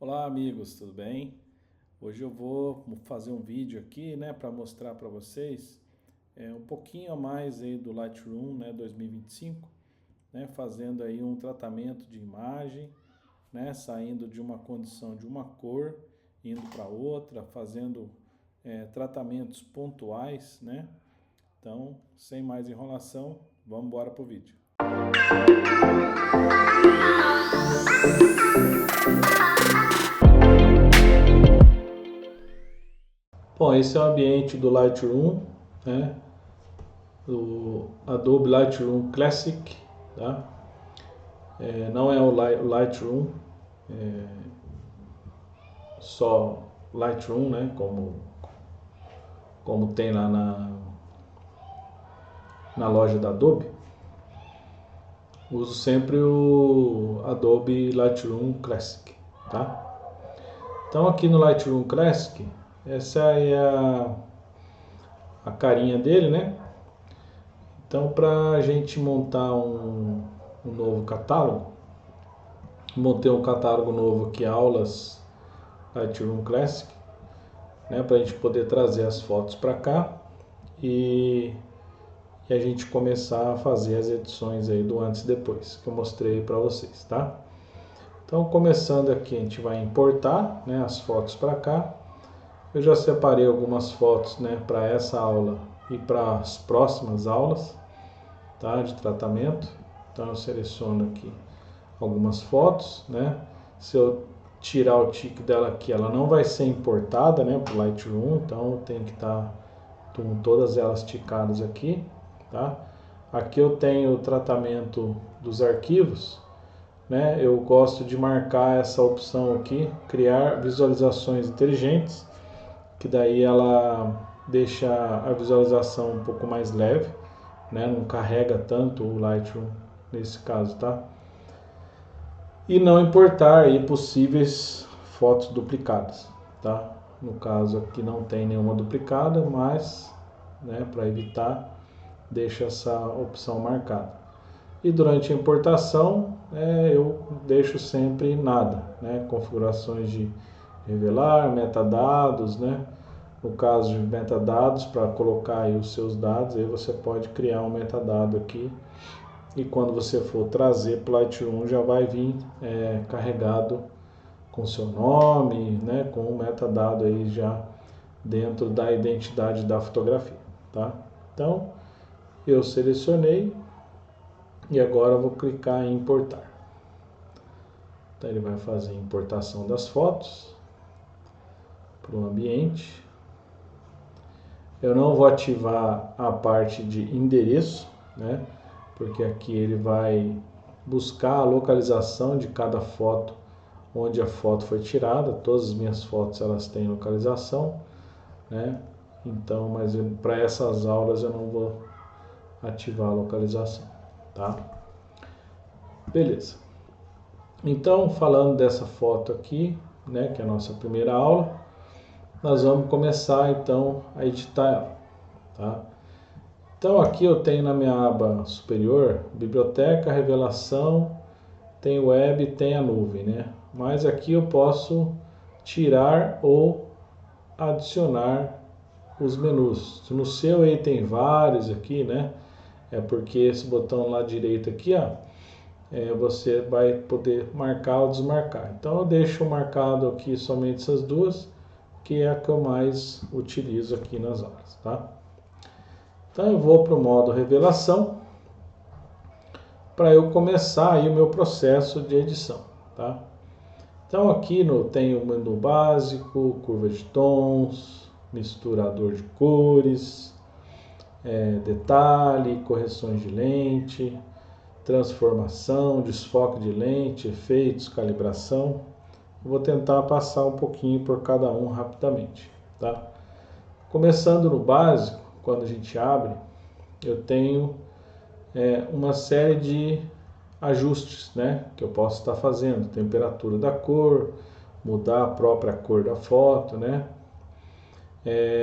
Olá amigos, tudo bem? Hoje eu vou fazer um vídeo aqui, para mostrar para vocês um pouquinho a mais aí do Lightroom, 2025, fazendo aí um tratamento de imagem, saindo de uma condição de uma cor, indo para outra, fazendo tratamentos pontuais, Então, sem mais enrolação, vamos embora pro vídeo. Bom, esse é o ambiente do Lightroom, do Adobe Lightroom Classic, tá? Não é o Lightroom, só Lightroom, como tem lá na loja da Adobe. Uso sempre o Adobe Lightroom Classic, tá? Então aqui no Lightroom Classic, essa é a carinha dele, Então, para a gente montar um novo catálogo, montei um catálogo novo aqui, aulas Lightroom Classic, para a gente poder trazer as fotos para cá e a gente começar a fazer as edições aí do antes e depois, que eu mostrei para vocês, tá? Então, começando aqui, a gente vai importar, as fotos para cá. Eu já separei algumas fotos, para essa aula e para as próximas aulas, tá, de tratamento. Então eu seleciono aqui algumas fotos, Se eu tirar o tique dela aqui, ela não vai ser importada, para o Lightroom, então tem que estar com todas elas ticadas aqui, tá? Aqui eu tenho o tratamento dos arquivos, Eu gosto de marcar essa opção aqui, criar visualizações inteligentes, que daí ela deixa a visualização um pouco mais leve, não carrega tanto o Lightroom nesse caso, tá? E não importar aí possíveis fotos duplicadas, tá? No caso aqui não tem nenhuma duplicada, mas, para evitar, deixa essa opção marcada. E durante a importação, eu deixo sempre nada, Configurações de revelar, metadados, No caso de metadados, para colocar aí os seus dados, aí você pode criar um metadado aqui. E quando você for trazer para o Lightroom, já vai vir carregado com seu nome, com o metadado aí já dentro da identidade da fotografia, tá? Então, eu selecionei e agora eu vou clicar em importar. Então, ele vai fazer a importação das fotos para o ambiente. Eu não vou ativar a parte de endereço, Porque aqui ele vai buscar a localização de cada foto, onde a foto foi tirada. Todas as minhas fotos elas têm localização, Então, mas para essas aulas eu não vou ativar a localização, tá? Beleza. Então, falando dessa foto aqui, que é a nossa primeira aula, nós vamos começar então a editar ela, tá? Então aqui eu tenho na minha aba superior, biblioteca, revelação, tem web, tem a nuvem, Mas aqui eu posso tirar ou adicionar os menus. No seu aí tem vários aqui, É porque esse botão lá direito aqui, você vai poder marcar ou desmarcar. Então eu deixo marcado aqui somente essas duas, que é a que eu mais utilizo aqui nas aulas, tá? Então eu vou para o modo revelação para eu começar aí o meu processo de edição, tá? Então aqui tem o menu básico, curva de tons, misturador de cores, detalhe, correções de lente, transformação, desfoque de lente, efeitos, calibração. Vou tentar passar um pouquinho por cada um rapidamente, tá? Começando no básico, quando a gente abre, eu tenho uma série de ajustes, que eu posso estar fazendo. Temperatura da cor, mudar a própria cor da foto,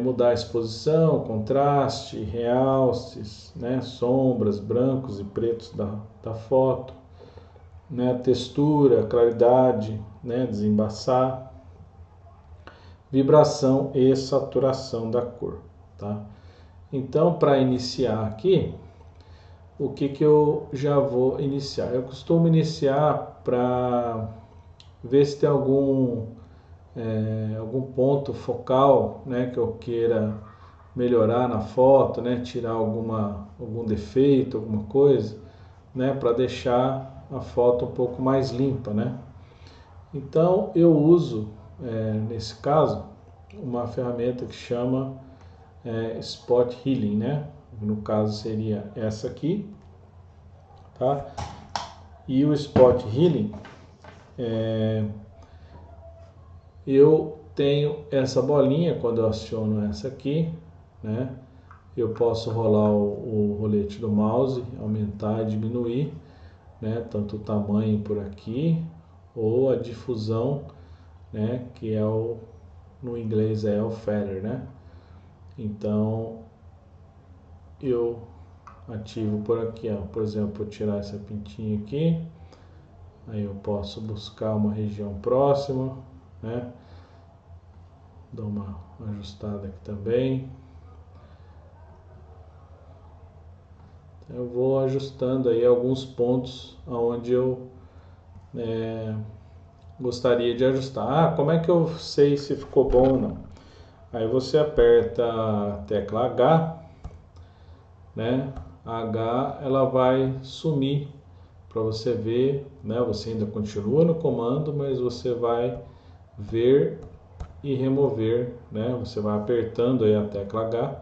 mudar a exposição, contraste, realces, sombras, brancos e pretos da foto, textura, claridade, né, desembaçar, vibração e saturação da cor, tá? Então, para iniciar aqui, o que eu já vou iniciar? Eu costumo iniciar para ver se tem algum ponto focal, né, que eu queira melhorar na foto, né, tirar algum defeito, alguma coisa, né, para deixar a foto um pouco mais limpa, né? Então eu uso, nesse caso, uma ferramenta que chama Spot Healing, né? No caso seria essa aqui, tá? E o Spot Healing, eu tenho essa bolinha, quando eu aciono essa aqui, né? Eu posso rolar o rolete do mouse, aumentar e diminuir, né? Tanto o tamanho por aqui, ou a difusão, né? Que é no inglês é o feather, né? Então eu ativo por aqui, ó. Por exemplo, vou tirar essa pintinha aqui, aí eu posso buscar uma região próxima, né? Dou uma ajustada aqui também. Eu vou ajustando aí alguns pontos onde eu gostaria de ajustar. Ah, como é que eu sei se ficou bom ou não? Aí você aperta a tecla H, né? A H ela vai sumir para você ver, né? Você ainda continua no comando, mas você vai ver e remover, né? Você vai apertando aí a tecla H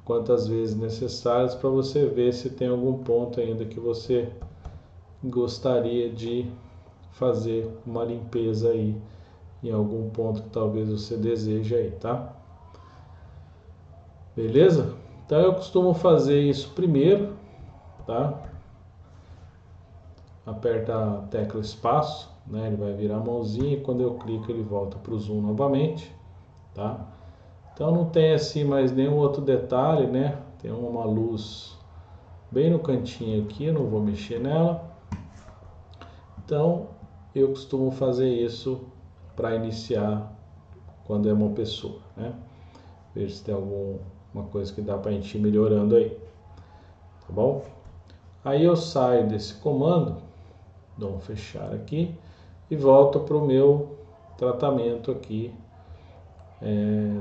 quantas vezes necessárias para você ver se tem algum ponto ainda que você gostaria de fazer uma limpeza aí em algum ponto que talvez você deseje aí, tá? Beleza? Então eu costumo fazer isso primeiro, tá? Aperta a tecla espaço, né? Ele vai virar a mãozinha e quando eu clico ele volta para o zoom novamente, tá? Então não tem assim mais nenhum outro detalhe, né? Tem uma luz bem no cantinho aqui, eu não vou mexer nela. Então eu costumo fazer isso para iniciar quando é uma pessoa, né? Veja se tem alguma coisa que dá para a gente ir melhorando aí, tá bom? Aí eu saio desse comando, dou um fechar aqui e volto para o meu tratamento aqui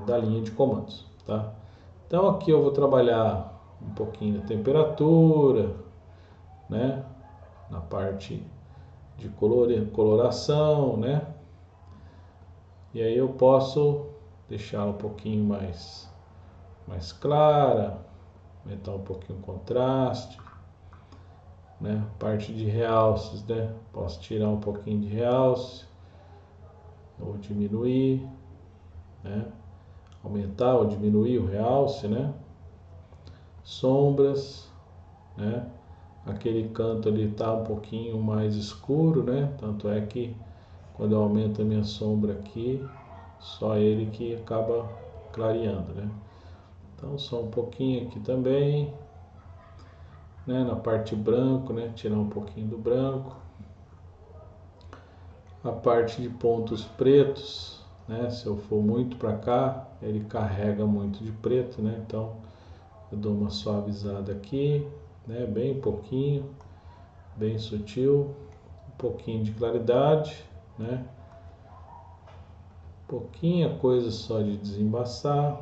da linha de comandos, tá? Então aqui eu vou trabalhar um pouquinho da temperatura, né? Na parte de coloração, né? E aí eu posso deixar um pouquinho mais clara, aumentar um pouquinho o contraste, né? Parte de realces, né? Posso tirar um pouquinho de realce ou diminuir, né? Aumentar ou diminuir o realce, né? Sombras, né? Aquele canto ali está um pouquinho mais escuro, né? Tanto é que quando eu aumento a minha sombra aqui, só ele que acaba clareando, né? Então só um pouquinho aqui também, né? Na parte branco, né? Tirar um pouquinho do branco. A parte de pontos pretos, né? Se eu for muito para cá, ele carrega muito de preto, né? Então eu dou uma suavizada aqui, né? Bem pouquinho, bem sutil, um pouquinho de claridade, né? Pouquinha coisa só de desembaçar.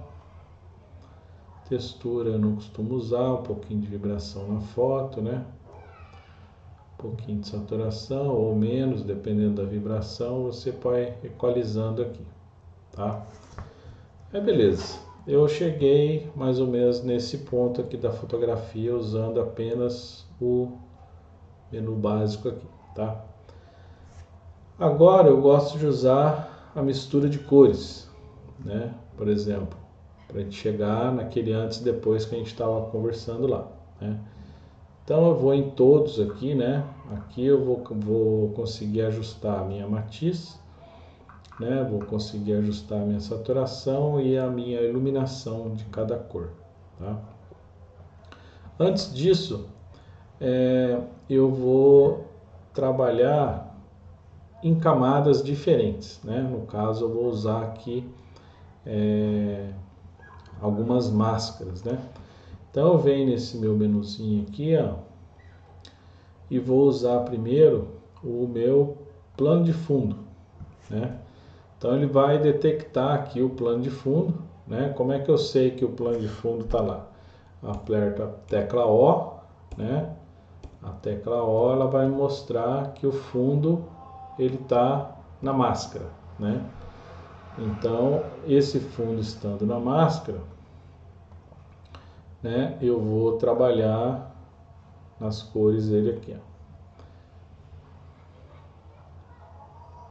Textura eu não costumo usar, um pouquinho de vibração na foto, né? Um pouquinho de saturação ou menos, dependendo da vibração, você vai equalizando aqui, tá? Beleza. Eu cheguei mais ou menos nesse ponto aqui da fotografia usando apenas o menu básico aqui, tá? Agora eu gosto de usar a mistura de cores, né? Por exemplo, para a gente chegar naquele antes e depois que a gente estava conversando lá, né? Então eu vou em todos aqui, né? Aqui eu vou conseguir ajustar a minha matiz, né? Vou conseguir ajustar a minha saturação e a minha iluminação de cada cor, tá? Antes disso, eu vou trabalhar em camadas diferentes, né? No caso, eu vou usar aqui algumas máscaras, né? Então eu venho nesse meu menuzinho aqui, ó, e vou usar primeiro o meu plano de fundo, né? Então ele vai detectar aqui o plano de fundo, né? Como é que eu sei que o plano de fundo está lá? Aperto a tecla O, né? A tecla O ela vai mostrar que o fundo ele está na máscara, né? Então esse fundo estando na máscara, né? Eu vou trabalhar nas cores dele aqui, ó.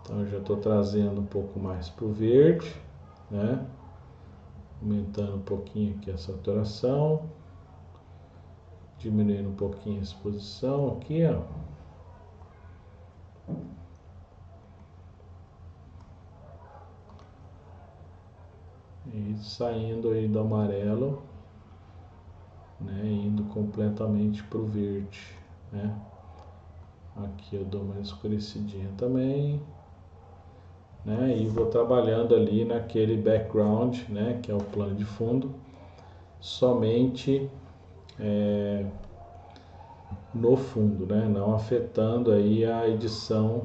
Então eu já estou trazendo um pouco mais para o verde, né? Aumentando um pouquinho aqui a saturação, diminuindo um pouquinho a exposição aqui, ó. E saindo aí do amarelo, né? Indo completamente para o verde, né? Aqui eu dou uma escurecidinha também, né? E vou trabalhando ali naquele background, né? Que é o plano de fundo, somente no fundo, né? Não afetando aí a edição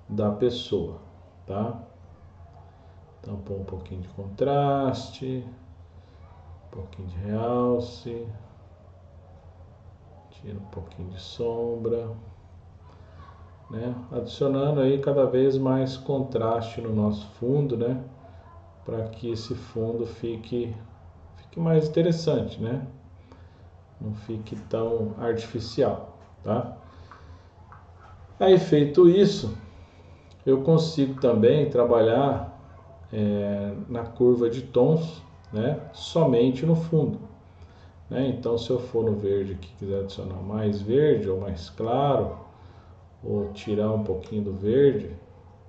da pessoa, tá? Então pôr um pouquinho de contraste, um pouquinho de realce, tira um pouquinho de sombra, né? Adicionando aí cada vez mais contraste no nosso fundo, né? Para que esse fundo fique mais interessante, né? Não fique tão artificial, tá? Aí feito isso, eu consigo também trabalhar na curva de tons, né? Somente no fundo, né? Então se eu for no verde aqui, quiser adicionar mais verde ou mais claro, ou tirar um pouquinho do verde,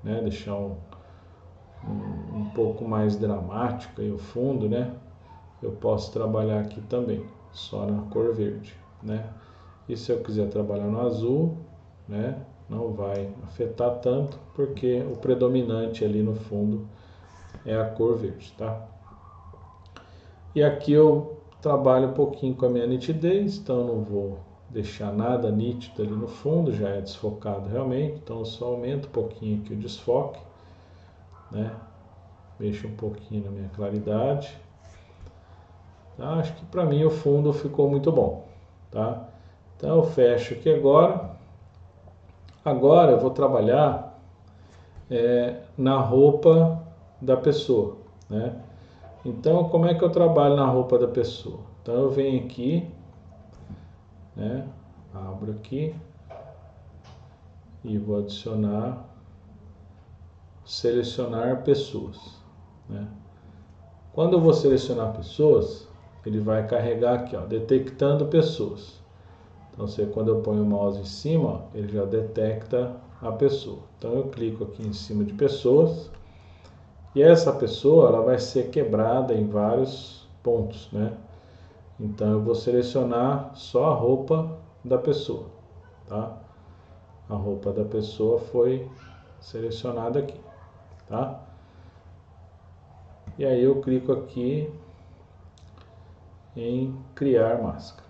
né? Deixar um pouco mais dramático aí o fundo, né? Eu posso trabalhar aqui também, só na cor verde, né? E se eu quiser trabalhar no azul, né? Não vai afetar tanto, porque o predominante ali no fundo é a cor verde, tá? E aqui eu trabalho um pouquinho com a minha nitidez, então eu não vou deixar nada nítido ali no fundo, já é desfocado realmente, então eu só aumento um pouquinho aqui o desfoque, né? Mexo um pouquinho na minha claridade. Tá? Acho que para mim o fundo ficou muito bom, tá? Então eu fecho aqui agora. Agora eu vou trabalhar na roupa da pessoa, né? Então como é que eu trabalho na roupa da pessoa? Então eu venho aqui, né? Abro aqui e vou adicionar, selecionar pessoas, né? Quando eu vou selecionar pessoas, ele vai carregar aqui, ó, detectando pessoas. Então, quando eu ponho o mouse em cima, ó, ele já detecta a pessoa. Então, eu clico aqui em cima de pessoas e essa pessoa ela vai ser quebrada em vários pontos, né? Então, eu vou selecionar só a roupa da pessoa, tá? A roupa da pessoa foi selecionada aqui, tá? E aí eu clico aqui em criar máscara.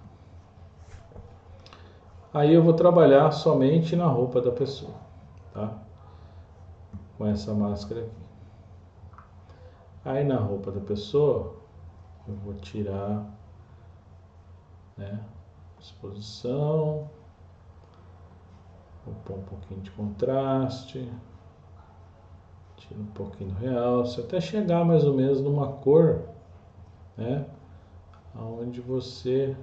Aí eu vou trabalhar somente na roupa da pessoa, tá? Com essa máscara aqui. Aí na roupa da pessoa, eu vou tirar, né, exposição, vou pôr um pouquinho de contraste, tiro um pouquinho do realce, até chegar mais ou menos numa cor, né, onde você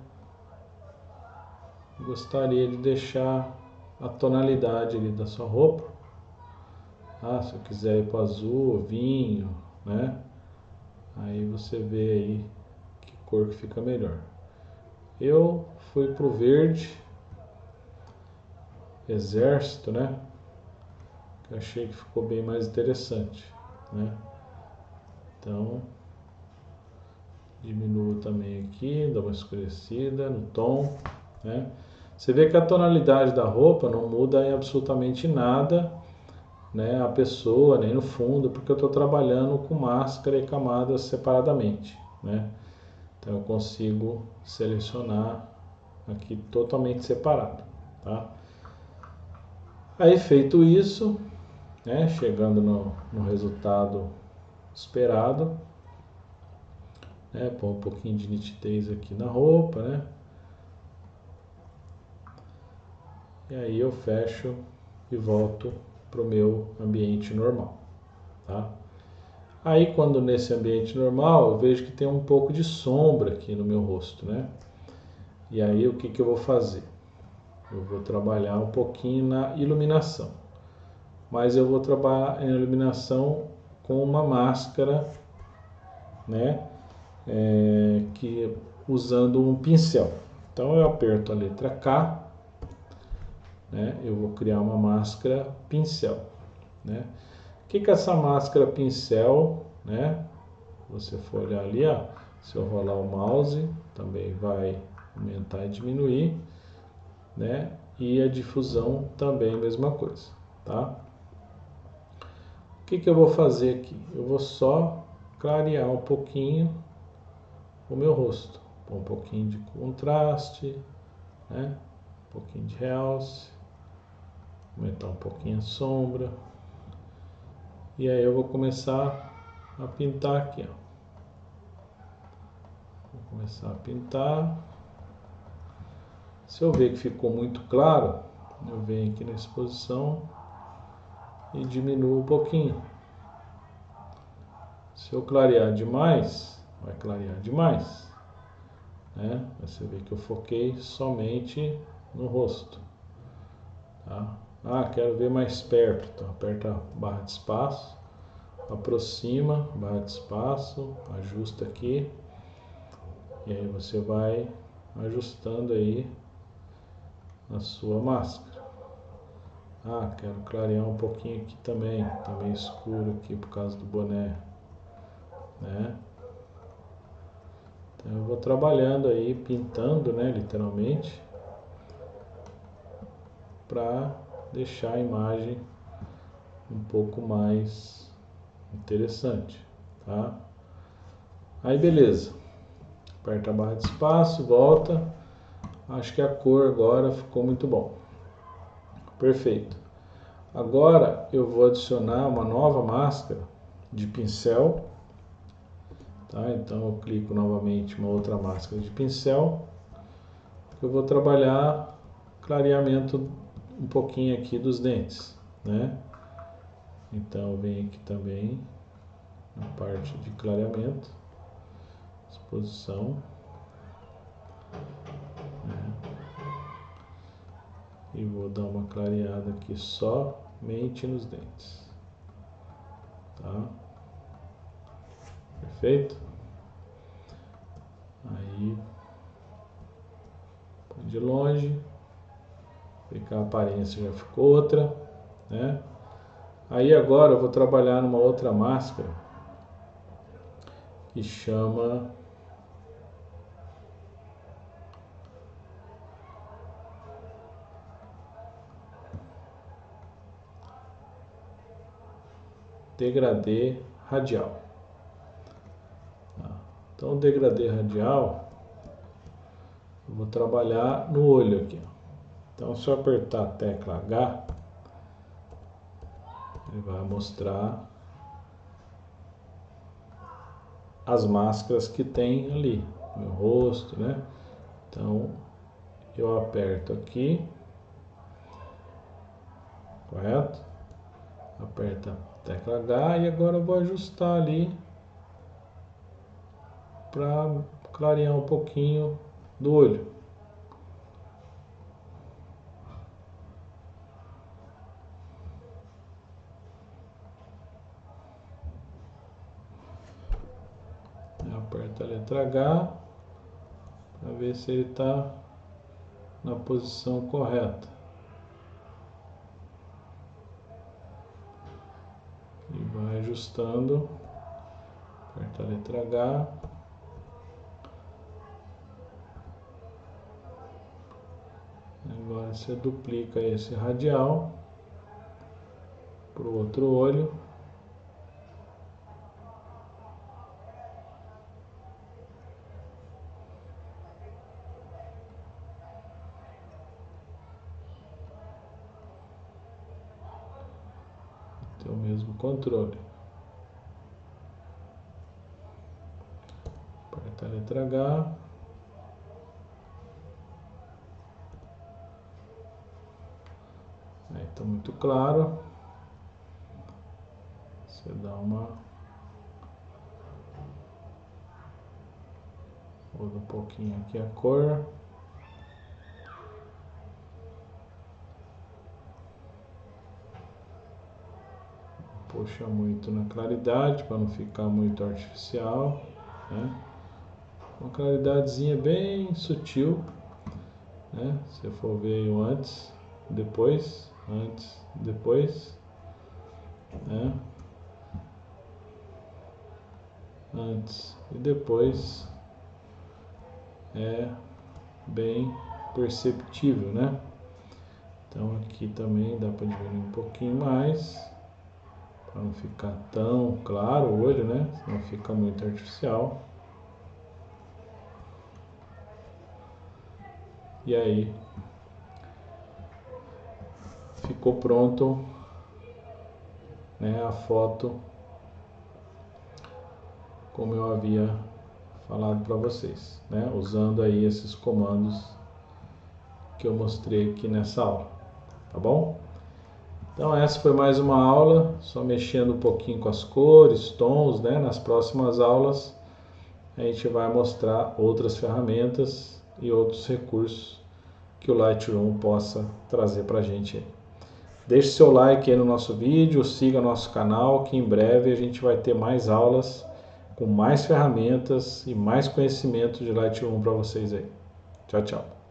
gostaria de deixar a tonalidade ali da sua roupa. Ah, se eu quiser ir para azul, vinho, né? Aí você vê aí que cor que fica melhor. Eu fui pro verde, exército, né? Que eu achei que ficou bem mais interessante, né? Então, diminuo também aqui, dou uma escurecida no tom, né? Você vê que a tonalidade da roupa não muda em absolutamente nada né, a pessoa, nem no fundo, porque eu estou trabalhando com máscara e camadas separadamente, né? Então eu consigo selecionar aqui totalmente separado, tá? Aí feito isso, né, chegando no resultado esperado, né, pôr um pouquinho de nitidez aqui na roupa, né? E aí eu fecho e volto para o meu ambiente normal, tá? Aí quando nesse ambiente normal eu vejo que tem um pouco de sombra aqui no meu rosto, né? E aí o que eu vou fazer? Eu vou trabalhar um pouquinho na iluminação, mas eu vou trabalhar em iluminação com uma máscara, né? Que usando um pincel. Então eu aperto a letra K, né? Eu vou criar uma máscara pincel, né? O que é essa máscara pincel, né? Você for olhar ali, ó, se eu rolar o mouse, também vai aumentar e diminuir, né? E a difusão também a mesma coisa, tá? O que eu vou fazer aqui? Eu vou só clarear um pouquinho o meu rosto, pôr um pouquinho de contraste, né? Um pouquinho de realce, aumentar um pouquinho a sombra. E aí eu vou começar a pintar aqui, ó. Vou começar a pintar. Se eu ver que ficou muito claro, eu venho aqui na exposição e diminuo um pouquinho. Se eu clarear demais, vai clarear demais, né? Você vê que eu foquei somente no rosto, tá? Ah, quero ver mais perto, então aperta a barra de espaço, aproxima, barra de espaço, ajusta aqui, e aí você vai ajustando aí a sua máscara. Ah, quero clarear um pouquinho aqui também, tá meio escuro aqui por causa do boné, né? Então eu vou trabalhando aí, pintando, né, literalmente, para deixar a imagem um pouco mais interessante, tá? Aí beleza, aperta a barra de espaço, volta, acho que a cor agora ficou muito bom, perfeito. Agora eu vou adicionar uma nova máscara de pincel, tá? Então eu clico novamente uma outra máscara de pincel, eu vou trabalhar clareamento um pouquinho aqui dos dentes, né? Então eu venho aqui também na parte de clareamento, exposição, né? E vou dar uma clareada aqui somente nos dentes, tá? Perfeito? Aí de longe, ver que a aparência já ficou outra, né? Aí agora eu vou trabalhar numa outra máscara que chama degradê radial. Então o degradê radial eu vou trabalhar no olho aqui. Então se eu apertar a tecla H, ele vai mostrar as máscaras que tem ali, meu rosto, né? Então eu aperto aqui, correto? Aperta a tecla H e agora eu vou ajustar ali para clarear um pouquinho do olho. Aperta a letra H para ver se ele está na posição correta. E vai ajustando. Aperta a letra H. Agora você duplica esse radial. para o outro olho. Tem o mesmo controle. Aperta a letra H. Aí tá muito claro. Você dá uma... muda um pouquinho aqui a cor. Puxa muito na claridade para não ficar muito artificial, né? Uma claridadezinha bem sutil, né? Se for ver o antes, depois, né? Antes e depois é bem perceptível, né? Então aqui também dá para diminuir um pouquinho mais, para não ficar tão claro o olho, né? Senão fica muito artificial. E aí ficou pronto, né, a foto como eu havia falado para vocês, né? Usando aí esses comandos que eu mostrei aqui nessa aula, tá bom? Então essa foi mais uma aula, só mexendo um pouquinho com as cores, tons, né? Nas próximas aulas a gente vai mostrar outras ferramentas e outros recursos que o Lightroom possa trazer para a gente. Deixe seu like aí no nosso vídeo, siga nosso canal, que em breve a gente vai ter mais aulas com mais ferramentas e mais conhecimento de Lightroom para vocês aí. Tchau, tchau.